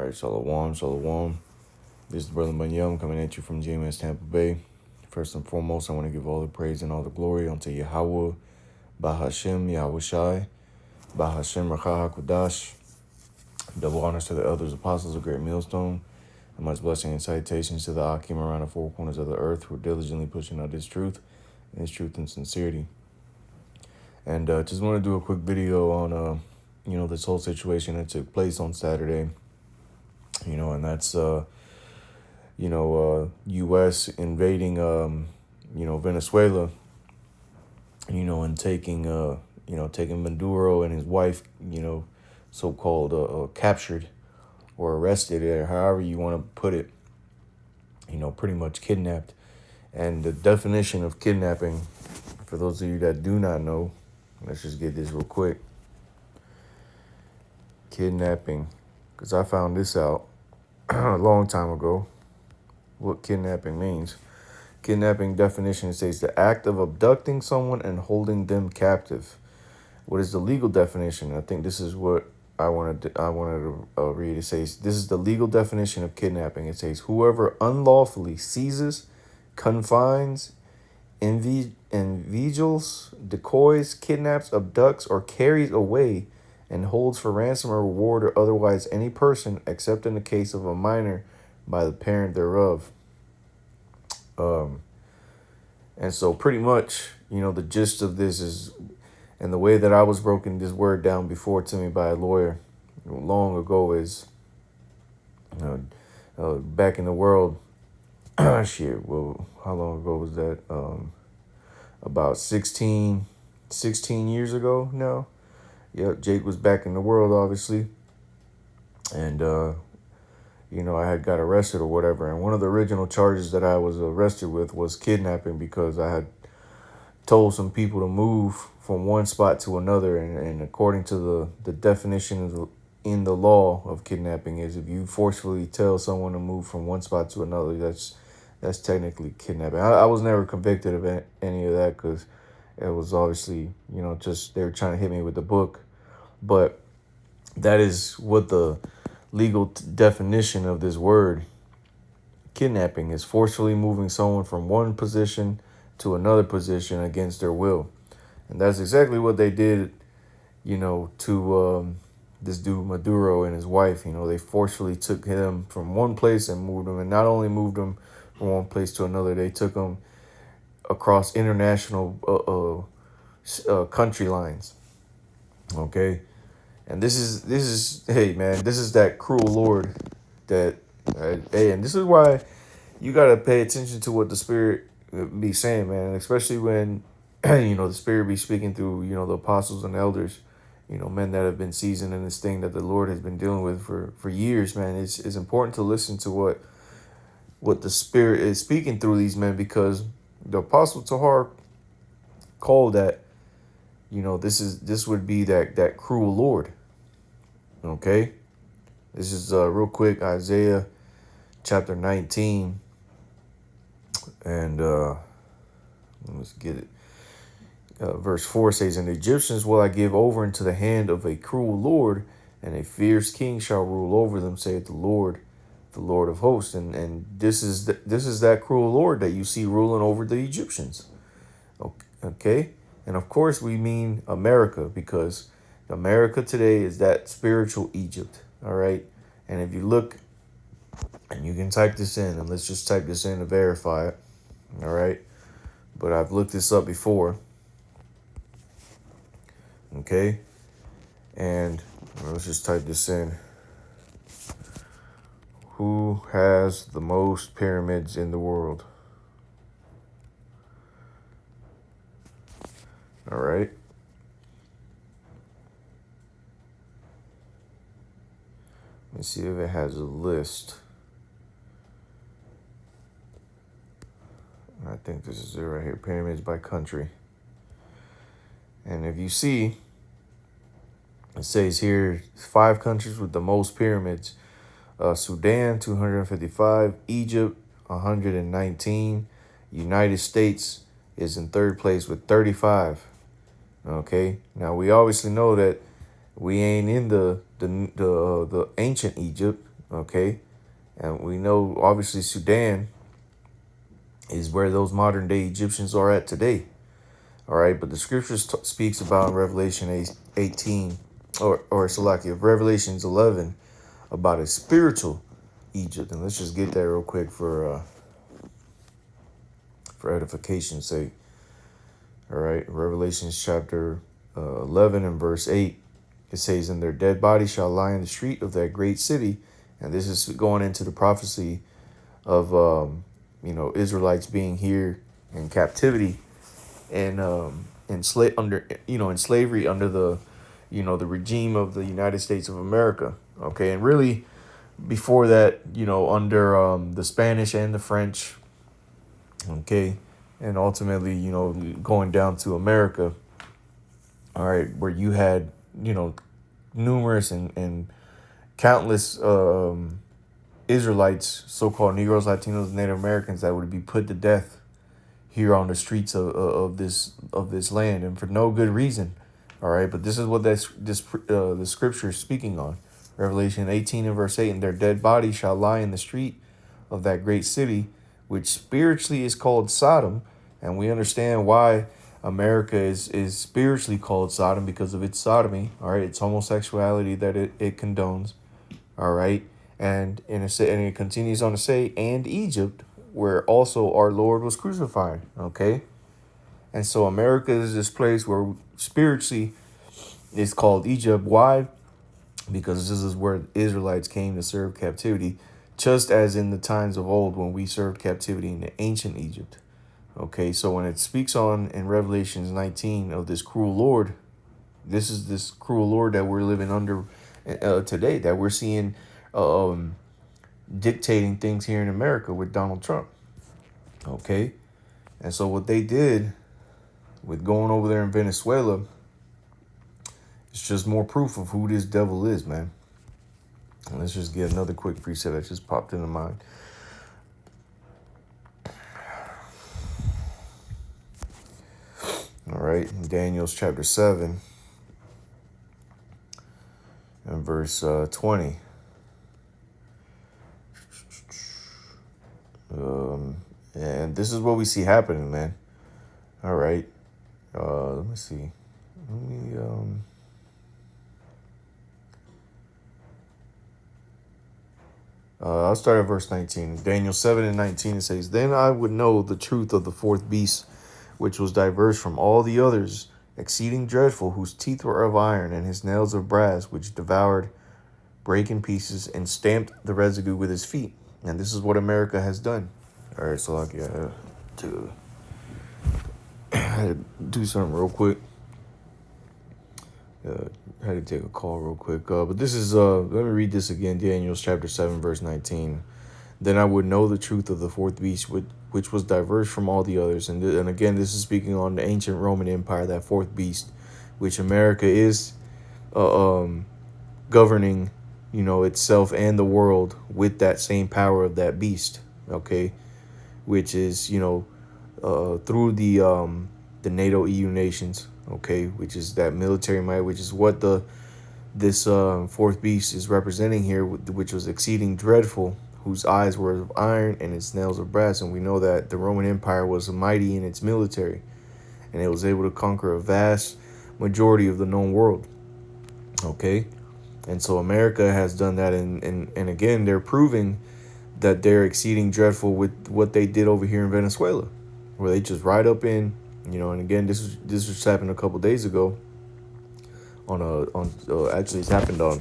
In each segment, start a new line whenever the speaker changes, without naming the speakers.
All right, Shalom, Shalom. This is Brother Bunyam coming at you from GMS Tampa Bay. First and foremost, I want to give all the praise and all the glory unto Yahweh, Bahashem, Yahweh Shai, Bahashem, Rakha HaKodash. Double honors to the elders, apostles of Great Millstone, and much blessing and salutations to the Akim around the four corners of the earth who are diligently pushing out His truth and sincerity. And just want to do a quick video on, this whole situation that took place on Saturday. And that's U.S. invading, Venezuela, and taking Maduro and his wife, so-called captured or arrested, or however you want to put it, pretty much kidnapped. And the definition of kidnapping, for those of you that do not know, let's just get this real quick. Kidnapping, because I found this out a long time ago, what kidnapping means. Kidnapping definition says the act of abducting someone and holding them captive. What is the legal definition? I think this is what I wanted to read. It says this is the legal definition of kidnapping. It says whoever unlawfully seizes, confines, invigiles, decoys, kidnaps, abducts, or carries away and holds for ransom or reward or otherwise any person, except in the case of a minor, by the parent thereof. And so pretty much, the gist of this is, and the way that I was broken this word down before to me by a lawyer long ago is, back in the world, how long ago was that? About 16 years ago now. Yep, Jake was back in the world, obviously. And, I had got arrested or whatever. And one of the original charges that I was arrested with was kidnapping, because I had told some people to move from one spot to another. And according to the definition in the law of kidnapping is if you forcefully tell someone to move from one spot to another, that's technically kidnapping. I was never convicted of any of that, because it was obviously, just they were trying to hit me with the book. But that is what the legal definition of this word kidnapping is: forcefully moving someone from one position to another position against their will. And that's exactly what they did, to this dude Maduro and his wife. They forcefully took him from one place and moved him, and not only moved him from one place to another, they took him across international country lines. Okay. And this is hey man, this is that cruel Lord that hey, and this is why you gotta pay attention to what the Spirit be saying, man, especially when the Spirit be speaking through the apostles and elders, men that have been seasoned in this thing that the Lord has been dealing with for years, man. It's important to listen to what the Spirit is speaking through these men, because the Apostle Tahar called that, this would be that cruel Lord. Okay, this is real quick, Isaiah chapter 19, and let's get it. Verse 4 says, "And the Egyptians will I give over into the hand of a cruel Lord, and a fierce king shall rule over them, saith the Lord of hosts." And this is that cruel Lord that you see ruling over the Egyptians. Okay, and of course we mean America, because America today is that spiritual Egypt. All right, and if you look, and you can type this in, and let's just type this in to verify it. All right, but I've looked this up before. Okay, and let's just type this in. Who has the most pyramids in the world? All right. Let's see if it has a list. I think this is it right here. Pyramids by country. And if you see, it says here 5 countries with the most pyramids. Sudan, 255. Egypt, 119. United States is in 3rd place with 35. Okay. Now we obviously know that we ain't in the ancient Egypt. Okay. And we know, obviously, Sudan is where those modern day Egyptians are at today. All right. But the scriptures speaks about in Revelation 18, or Salakia, Revelations 11, about a spiritual Egypt. And let's just get that real quick for edification's sake. All right. Revelations chapter 11 and verse 8. It says, "And their dead bodies shall lie in the street of that great city." And this is going into the prophecy of Israelites being here in captivity and in slavery under the regime of the United States of America. Okay, and really before that, under the Spanish and the French. Okay, and ultimately, going down to America. All right, where you had numerous and countless Israelites, so-called Negroes, Latinos, Native Americans, that would be put to death here on the streets of this land, and for no good reason. All right, but this is what the scripture is speaking on. Revelation 18 and verse 8, "And their dead bodies shall lie in the street of that great city, which spiritually is called Sodom." And we understand why America is spiritually called Sodom, because of its sodomy. All right, it's homosexuality that it condones. All right. And it continues on to say, "And Egypt, where also our Lord was crucified." Okay. And so America is this place where spiritually is called Egypt. Why? Because this is where Israelites came to serve captivity, just as in the times of old when we served captivity in the ancient Egypt. Okay. So when it speaks on in Revelations 19 of this cruel Lord, this is this cruel Lord that we're living under today, that we're seeing dictating things here in America with Donald Trump. Okay. And so what they did with going over there in Venezuela is just more proof of who this devil is, man. And let's just get another quick preset that just popped into mind. All right. In Daniel's chapter 7 and verse 20. And this is what we see happening, man. All right. Let me see. I'll start at verse 19. Daniel 7 and 19, it says, "Then I would know the truth of the fourth beast, which was diverse from all the others, exceeding dreadful, whose teeth were of iron, and his nails of brass, which devoured, brake in pieces, and stamped the residue with his feet." And this is what America has done. All right, so I had to do something real quick. I had to take a call real quick. But this is, let me read this again. Daniel chapter 7, verse 19. "Then I would know the truth of the fourth beast, which was diverse from all the others." And again, this is speaking on the ancient Roman Empire, that fourth beast, which America is governing, itself and the world with that same power of that beast. Okay, which is, through the NATO EU nations. Okay, which is that military might, which is what this fourth beast is representing here, which was exceeding dreadful, whose eyes were of iron and its nails of brass. And we know that the Roman Empire was mighty in its military, and it was able to conquer a vast majority of the known world. Okay, and so America has done that, and again, they're proving that they're exceeding dreadful with what they did over here in Venezuela, where they just ride up in, and again, this just happened a couple days ago. Actually, it's happened on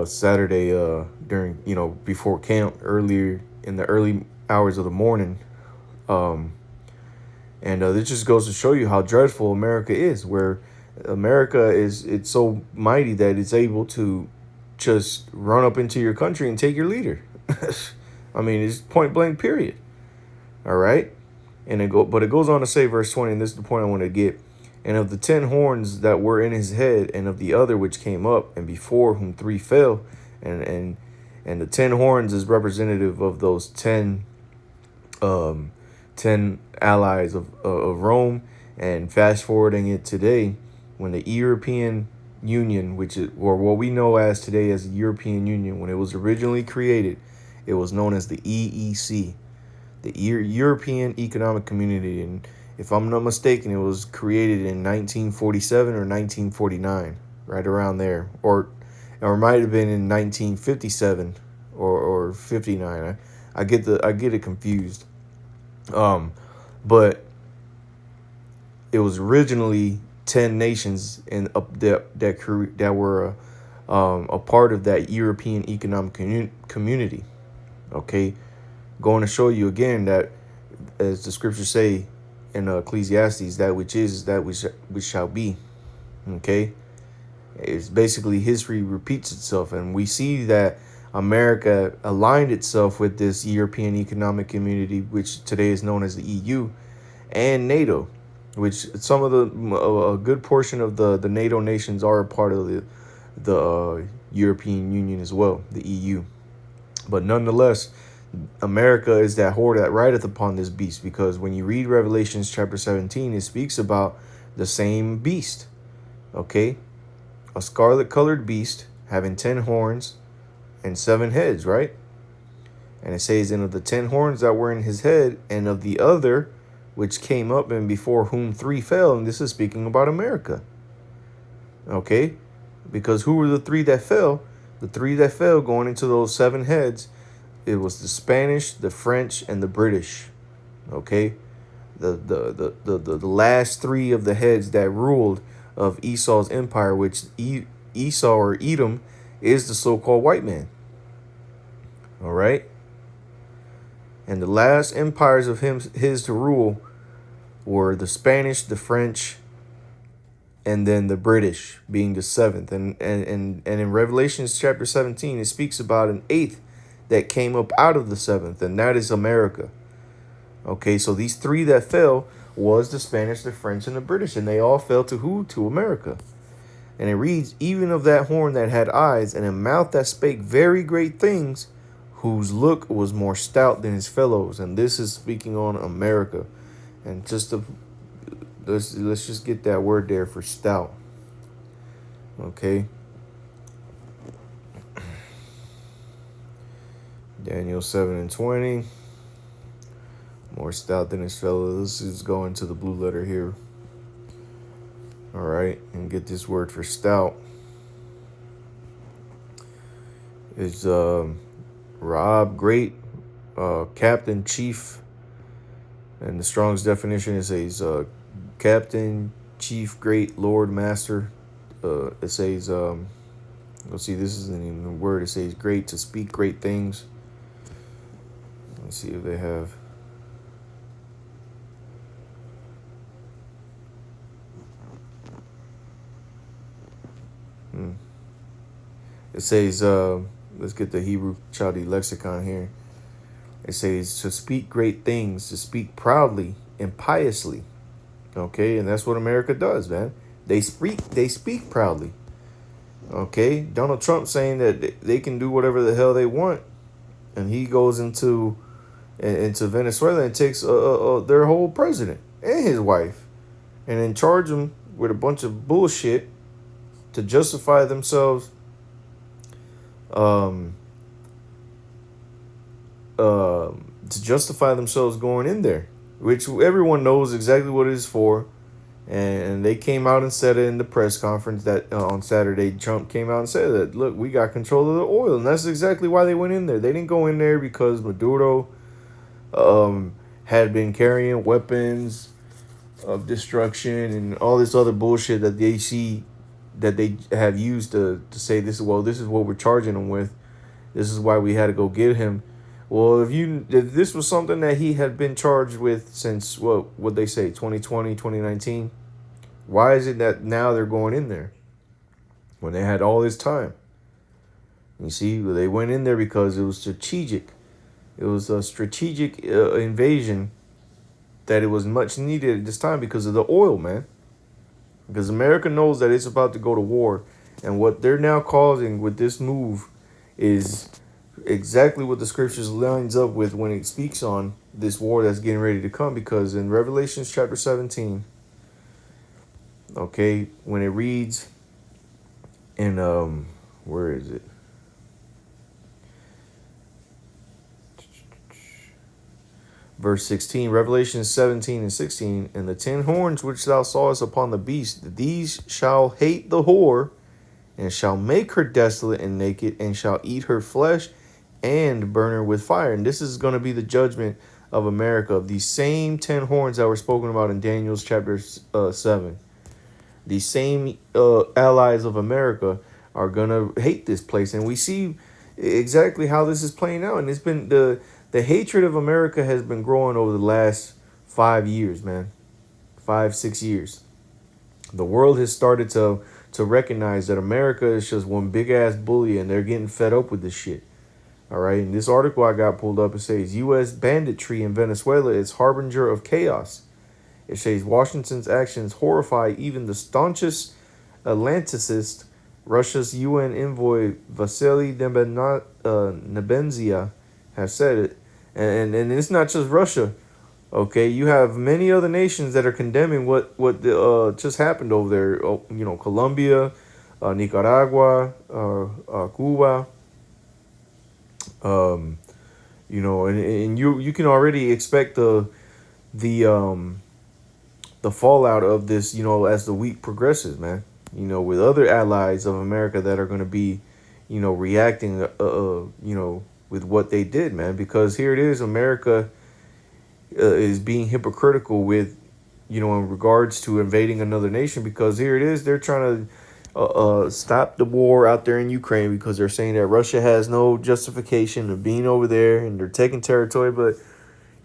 Saturday during before camp, earlier in the early hours of the morning. And this just goes to show you how dreadful America is, where it's so mighty that it's able to just run up into your country and take your leader. I mean, it's point blank, period. All right. But it goes on to say, verse 20, and this is the point I want to get. "And of the 10 horns that were in his head, and of the other which came up, and before whom 3 fell," and the 10 horns is representative of those 10 allies of Rome. And fast forwarding it today, when the European Union, which is, or what we know as today as the European Union, when it was originally created, it was known as the EEC, the European Economic Community. And if I'm not mistaken, it was created in 1947 or 1949, right around there, or it might have been in 1957 or 59. I get it confused. Um, but it was originally 10 nations in that were a part of that European Economic Community. Okay, going to show you again that, as the scriptures say in Ecclesiastes, that which is that which shall be. Okay, it's basically history repeats itself, and we see that America aligned itself with this European Economic Community, which today is known as the EU, and NATO, which some of a good portion of the NATO nations are a part of the European Union as well, the EU. But nonetheless, America is that whore that rideth upon this beast, because when you read Revelations chapter 17, it speaks about the same beast. Okay, a scarlet colored beast having 10 horns and 7 heads, right? And it says, and of the 10 horns that were in his head, and of the other which came up, and before whom 3 fell. And this is speaking about America. Okay? Because who were the 3 that fell? The 3 that fell going into those 7 heads, it was the Spanish, the French, and the British. Okay? The last 3 of the heads that ruled of Esau's empire, which Esau or Edom is the so-called white man. All right? And the last empires of his to rule were the Spanish, the French, and then the British being the 7th. And in Revelations chapter 17, it speaks about an 8th that came up out of the 7th, and that is America. Okay, so these 3 that fell was the Spanish, the French, and the British, and they all fell to who? To America. And it reads, even of that horn that had eyes, and a mouth that spake very great things, whose look was more stout than his fellows. And this is speaking on America. And just to, let's just get that word there for stout. Okay. Daniel 7:20. More stout than his fellows. This is going to the blue letter here. All right. And get this word for stout. It's Rob, great, captain, chief, and the Strong's definition is says captain, chief, great, lord, master. It says, let's see, this isn't even a word. It says great, to speak great things. Let's see if they have. It says, let's get the Hebrew Chaldee lexicon here. It says to speak great things, to speak proudly and piously. Okay, and that's what America does, man. They speak proudly. Okay, Donald Trump saying that they can do whatever the hell they want, and he goes into Venezuela and takes their whole president and his wife, and then charge them with a bunch of bullshit to justify themselves. To justify themselves going in there, which everyone knows exactly what it is for. And they came out and said it in the press conference that on Saturday, Trump came out and said that, look, we got control of the oil. And that's exactly why they went in there. They didn't go in there because Maduro had been carrying weapons of destruction and all this other bullshit that they see that they have used to say this is what we're charging him with. This is why we had to go get him. Well, if this was something that he had been charged with since, what they say, 2020, 2019, why is it that now they're going in there when they had all this time? You see, they went in there because it was strategic. It was a strategic invasion that it was much needed at this time because of the oil, man. Because America knows that it's about to go to war. And what they're now causing with this move is exactly what the scriptures lines up with when it speaks on this war that's getting ready to come. Because in Revelations chapter 17, okay, when it reads, And where is it? Verse 16, Revelation 17 and 16. And the 10 horns which thou sawest upon the beast, these shall hate the whore, and shall make her desolate and naked, and shall eat her flesh, and burn her with fire. And this is going to be the judgment of America, of these same 10 horns that were spoken about in Daniel's chapter 7. These same allies of America are going to hate this place. And we see exactly how this is playing out. And it's been the hatred of America has been growing over the last 5 years, man. 5, 6 years. The world has started to recognize that America is just one big ass bully, and they're getting fed up with this shit. All right. In this article I got pulled up, it says U.S. banditry in Venezuela is harbinger of chaos. It says Washington's actions horrify even the staunchest Atlanticist. Russia's UN envoy Vasily Nebenzia has said it. And it's not just Russia. Okay, you have many other nations that are condemning what just happened over there. Colombia, Nicaragua, Cuba. Um, and you can already expect the the fallout of this, as the week progresses, man. With other allies of America that are going to be, reacting, with what they did, man. Because here it is, America is being hypocritical with, in regards to invading another nation. Because here it is, they're trying to stop the war out there in Ukraine because they're saying that Russia has no justification of being over there and they're taking territory. But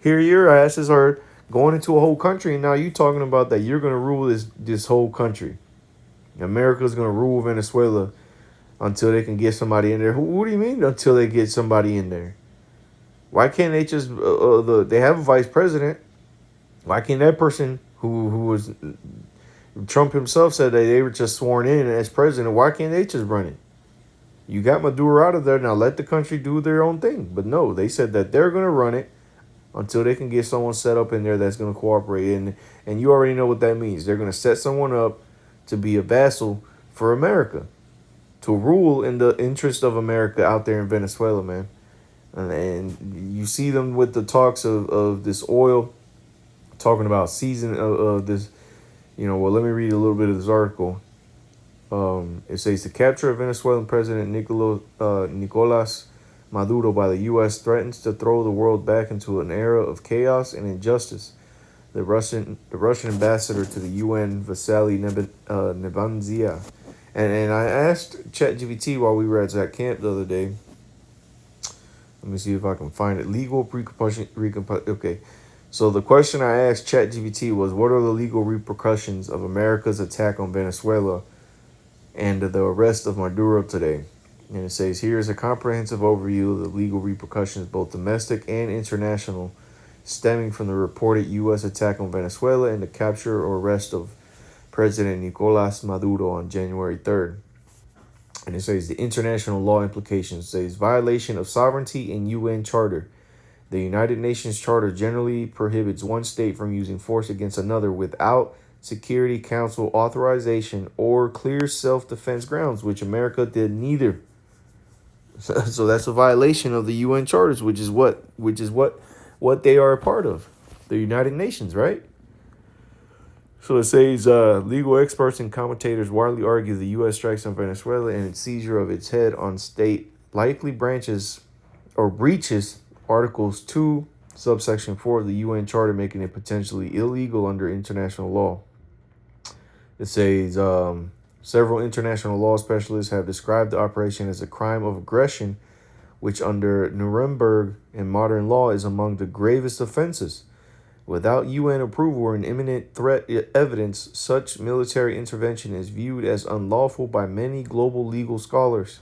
here your asses are going into a whole country, and now you talking about that you're going to rule this whole country. America's going to rule Venezuela until they can get somebody in there. What do you mean until they get somebody in there? Why can't they just they have a vice president? Why can't that person who was Trump himself said that they were just sworn in as president? Why can't they just run it? You got Maduro out of there, now let the country do their own thing. But no, they said that they're going to run it until they can get someone set up in there that's going to cooperate. And you already know what that means. They're going to set someone up to be a vassal for America, to rule in the interest of America out there in Venezuela, man. And you see them with the talks of this oil, talking about season of this, well, let me read a little bit of this article. It says the capture of Venezuelan President Nicolas Maduro by the U.S. threatens to throw the world back into an era of chaos and injustice. The Russian ambassador to the UN, Vasily Nebenzia, and I asked ChatGPT while we were at that camp the other day. Let me see if I can find it. Legal repercussion. Okay, so the question I asked ChatGPT was, "What are the legal repercussions of America's attack on Venezuela and the arrest of Maduro today?" And it says, "Here is a comprehensive overview of the legal repercussions, both domestic and international, stemming from the reported U.S. attack on Venezuela and the capture or arrest of President Nicolas Maduro on January 3rd. And it says the international law implications. It says violation of sovereignty and UN Charter. The United Nations Charter generally prohibits one state from using force against another without Security Council authorization or clear self-defense grounds, which America did neither. So that's a violation of the UN charters, which is what they are a part of, the United Nations, right? So it says legal experts and commentators widely argue the U.S. strikes on Venezuela and its seizure of its head on state likely branches or breaches Articles 2, subsection 4 of the UN Charter, making it potentially illegal under international law. It says several international law specialists have described the operation as a crime of aggression, which under Nuremberg and modern law is among the gravest offenses. Without UN approval or an imminent threat evidence, such military intervention is viewed as unlawful by many global legal scholars.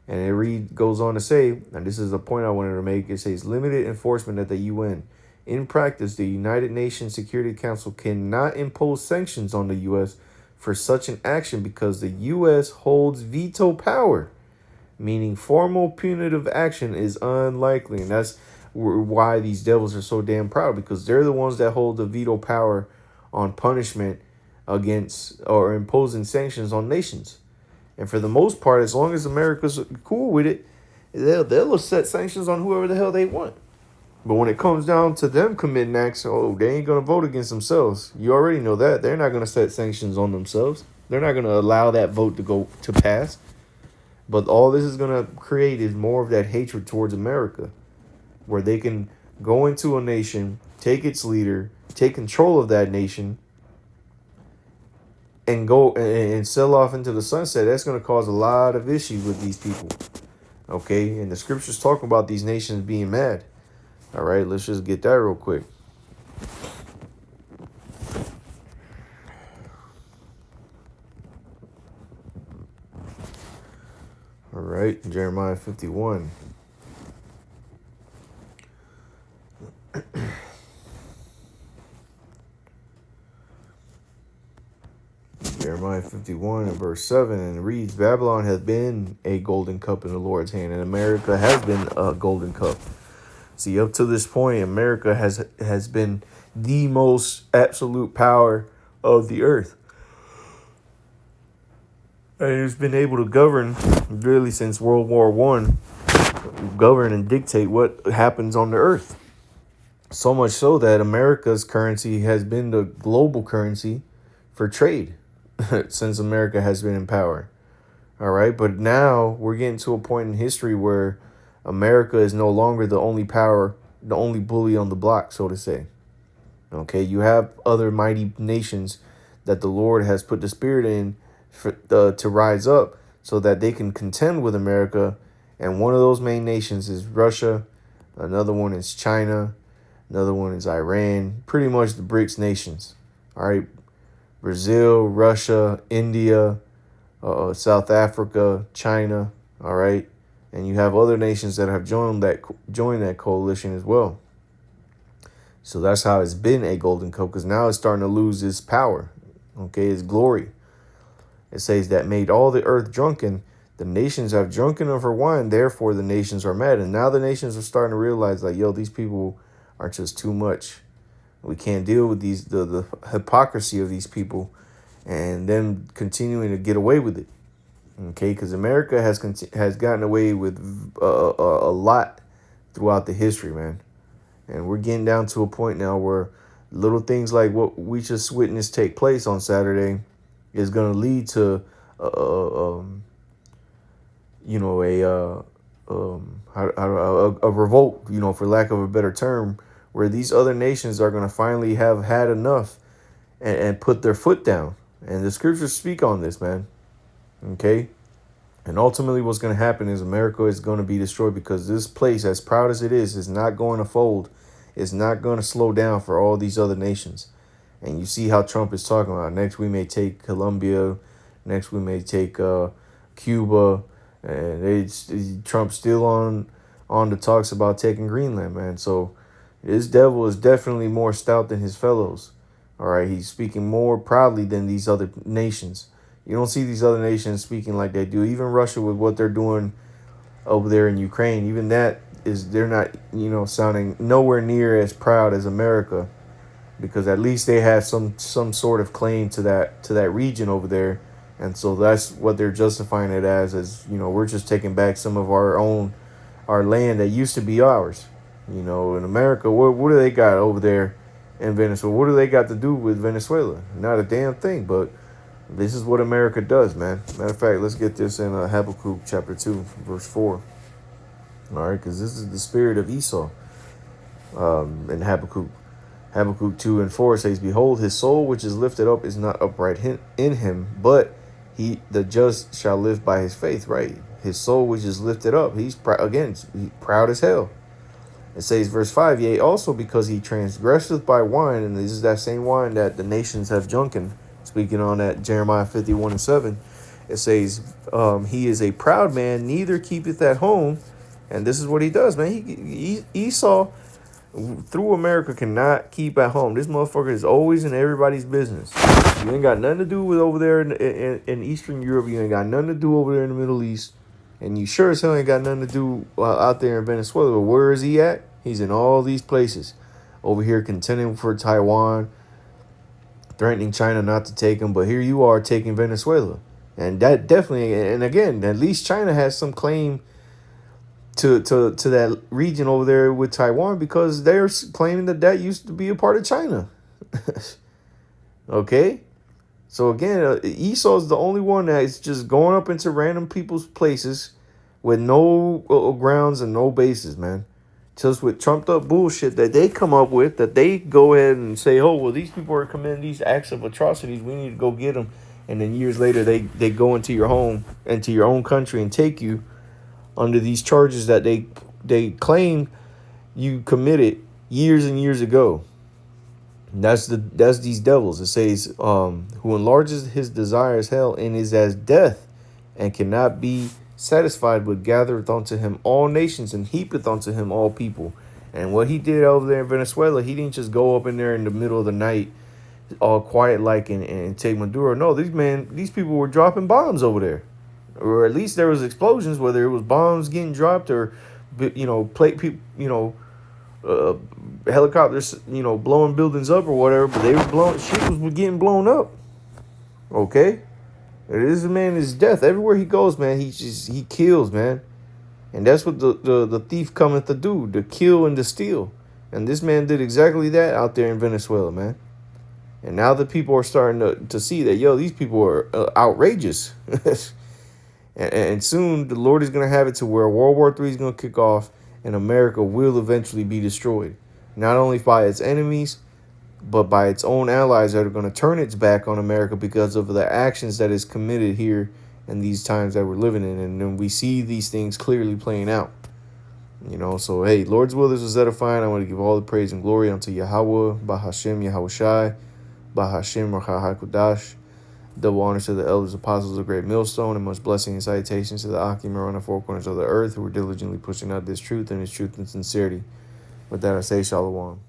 And it goes on to say, and this is the point I wanted to make, it says limited enforcement at the UN. In practice, the United Nations Security Council cannot impose sanctions on the U.S. for such an action because the U.S. holds veto power, meaning formal punitive action is unlikely. And that's why these devils are so damn proud, because they're the ones that hold the veto power on punishment against or imposing sanctions on nations. And for the most part, as long as America's cool with it, they'll set sanctions on whoever the hell they want. But when it comes down to them committing acts, oh, they ain't gonna vote against themselves. You already know that. They're not gonna set sanctions on themselves. They're not gonna allow that vote to go to pass. But all this is gonna create is more of that hatred towards America, where they can go into a nation, take its leader, take control of that nation, and go and sell off into the sunset. That's gonna cause a lot of issues with these people. Okay, and the scriptures talk about these nations being mad. All right, let's just get that real quick. All right, Jeremiah 51. Jeremiah 51 and verse 7, and it reads, Babylon has been a golden cup in the Lord's hand, and America has been a golden cup. See, up to this point, America has been the most absolute power of the earth. And it's been able to govern really since World War One, govern and dictate what happens on the earth. So much so that America's currency has been the global currency for trade since America has been in power. All right. But now we're getting to a point in history where America is no longer the only power, the only bully on the block, so to say. Okay. You have other mighty nations that the Lord has put the spirit in to rise up so that they can contend with America. And one of those main nations is Russia. Another one is China. Another one is Iran. Pretty much the BRICS nations. All right. Brazil, Russia, India, South Africa, China. All right. And you have other nations that have joined that coalition as well. So that's how it's been a golden cup, because now it's starting to lose its power. Okay, its glory. It says that made all the earth drunken. The nations have drunken of her wine, therefore the nations are mad. And now the nations are starting to realize, like, yo, these people are just too much. We can't deal with the hypocrisy of these people and them continuing to get away with it. Okay, because America has gotten away with a lot throughout the history, man. And we're getting down to a point now where little things like what we just witnessed take place on Saturday is going to lead to a revolt, for lack of a better term, where these other nations are going to finally have had enough and put their foot down. And the scriptures speak on this, man. Okay. And ultimately what's going to happen is America is going to be destroyed, because this place, as proud as it is not going to fold. It's not going to slow down for all these other nations. And you see how Trump is talking about. Next, we may take Colombia. Next, we may take Cuba. And Trump's still on the talks about taking Greenland, man. So this devil is definitely more stout than his fellows. All right, he's speaking more proudly than these other nations. You don't see these other nations speaking like they do. Even Russia, with what they're doing over there in Ukraine, even that is, they're not, sounding nowhere near as proud as America, because at least they have some sort of claim to that region over there. And so that's what they're justifying it as, we're just taking back some of our land that used to be ours. In America, what do they got over there in Venezuela? What do they got to do with Venezuela? Not a damn thing. But this is what America does, man. Matter of fact, let's get this in Habakkuk chapter 2, verse 4. All right, because this is the spirit of Esau in Habakkuk. Habakkuk 2 and 4 says, Behold, his soul which is lifted up is not upright in him, but the just shall live by his faith, right? His soul which is lifted up, he's proud as hell. It says, verse 5, Yea, also because he transgresseth by wine, and this is that same wine that the nations have drunken. Speaking on that Jeremiah 51 and 7, it says, he is a proud man, neither keepeth at home. And this is what he does, man. Esau, through America, cannot keep at home. This motherfucker is always in everybody's business. You ain't got nothing to do with over there in Eastern Europe. You ain't got nothing to do over there in the Middle East. And you sure as hell ain't got nothing to do out there in Venezuela. But where is he at? He's in all these places. Over here contending for Taiwan, threatening China not to take him. But here you are taking Venezuela. And that definitely, and again, at least China has some claim to that region over there with Taiwan, because they're claiming that that used to be a part of China. Okay, so again, Esau's the only one that's just going up into random people's places with no grounds and no basis, man. Just with trumped up bullshit that they come up with, that they go ahead and say, oh, well, these people are committing these acts of atrocities, we need to go get them. And then years later, they go into your home, into your own country, and take you under these charges that they claim you committed years and years ago. And that's these devils. It says, who enlarges his desires hell, and is as death, and cannot be satisfied, but gathereth unto him all nations, and heapeth unto him all people. And what he did over there in Venezuela, he didn't just go up in there in the middle of the night, all quiet like, and take Maduro. No, these people were dropping bombs over there, or at least there was explosions, whether it was bombs getting dropped or, plate people, uh, helicopters, blowing buildings up or whatever. But they were blowing, shit was getting blown up. Okay, this man is death everywhere he goes, man. He kills, man, and that's what the thief cometh to do, to kill and to steal. And this man did exactly that out there in Venezuela, man. And now the people are starting to see that, yo, these people are outrageous. And soon the Lord is going to have it to where World War III is going to kick off, and America will eventually be destroyed. Not only by its enemies, but by its own allies that are going to turn its back on America because of the actions that is committed here in these times that we're living in. And then we see these things clearly playing out. So hey, Lord's will is edifying. I want to give all the praise and glory unto Yahweh, Bahashem, Yahushai, Bahashem, Rahahakudash. Double honors to the elders, apostles of Great Millstone, and much blessing and salutations to the Akim on the four corners of the earth who are diligently pushing out this truth and its truth and sincerity. With that, I say Shalom.